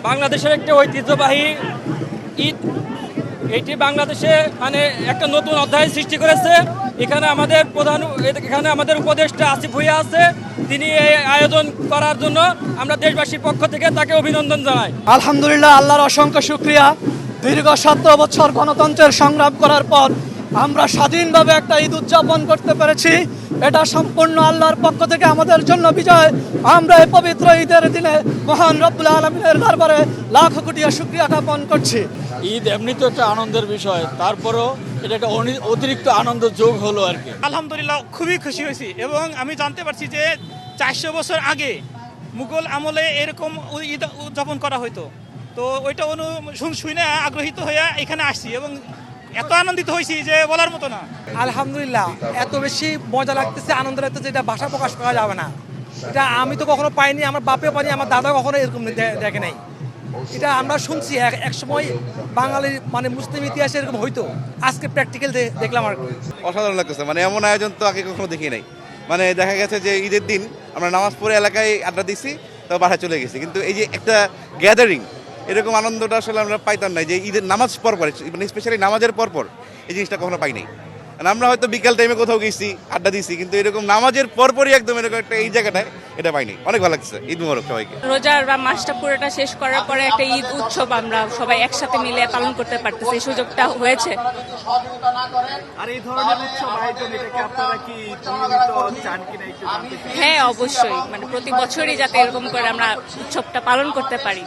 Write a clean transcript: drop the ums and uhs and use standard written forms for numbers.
বাংলাদেশের একটি ঐতিহ্যবাহী ঈদ। এটি বাংলাদেশে মানে একটা নতুন অধ্যায় সৃষ্টি করেছে। এখানে আমাদের উপদেষ্টা আসিফ ভুঁইয়া আছে, তিনি এই আয়োজন করার জন্য আমরা দেশবাসীর পক্ষ থেকে তাকে অভিনন্দন জানাই। আলহামদুলিল্লাহ, আল্লাহর অসংখ্য শুকরিয়া। দীর্ঘ 17 বছর গণতন্ত্রের সংগ্রাম করার পর আমরা স্বাধীনভাবে একটা ঈদ উদযাপন করতে পেরেছি। এটা সম্পূর্ণ আল্লাহর পক্ষ থেকে আমাদের জন্য বিজয়। আমরা এই পবিত্র ঈদের দিনে মহান রব্বুল আলামিনের দরবারে লাখ কোটি শুকরিয়া জ্ঞাপন করছি। ঈদ এমনি তো একটা আনন্দের বিষয়, তারপরও এটা একটা অতিরিক্ত আনন্দ যোগ হলো আর কি। আলহামদুলিল্লাহ, খুবই খুশি হয়েছি এবং আমি জানতে পারছি যে 400 বছর আগে মুঘল আমলে এরকম ঈদ উদযাপন করা হতো। তো ওইটা শুনে আগ্রহীত হয়ে এখানে আসছি এবং এত আনন্দিত হয়েছি যে বলার মতো না। আলহামদুলিল্লাহ, এত বেশি মজা লাগতেছে, আনন্দ লাগতেছে, এটা ভাষা প্রকাশ করা যাবে না। এটা আমি তো কখনো পাইনি, আমার বাপেও পাইনি, আমার দাদা কখনো এরকম দেখে নাই। এটা আমরা শুনছি এক সময় বাঙালির মানে মুসলিম ইতিহাসে এরকম হইতো, আজকে প্র্যাকটিক্যাল দেখলাম আর কি। অসাধারণ লাগতেছে, মানে এমন আয়োজন তো আগে কখনো দেখি নাই। মানে দেখা গেছে যে ঈদের দিন আমরা নামাজ পড়ে এলাকায় আড্ডা দিছি, তো বাসায় চলে গেছি, কিন্তু এই যে একটা গ্যাদারিং, এরকম আনন্দটা আসলে আমরা পাইতাম না যে ঈদের নামাজ পরপর, মানে স্পেশালি নামাজের পরপর এই জিনিসটা কখনো পাই নাই। আমরা হয়তো বিকাল টাইমে কোথাও গেছি, আড্ডা দিছি, কিন্তু এরকম নামাজের পরপরই একদম এরকম একটা এই জায়গাটায় এটা পাইনি। অনেক ভালো লাগছে। ঈদ মুবারক সবাইকে। রোজার বা মাসটা পুরোটা শেষ করার পরে একটা ঈদ উৎসব আমরা সবাই একসাথে মিলে পালন করতে পারতেছি, এই সুযোগটা হয়েছে। আর এই ধরনের উৎসব আয়োজন এটাকে আপনারা কি নিয়মিত চান কিনা একটু জানতে চাই। হ্যাঁ, অবশ্যই, মানে প্রতি বছরই যাতে এরকম করে আমরা উৎসবটা পালন করতে পারি।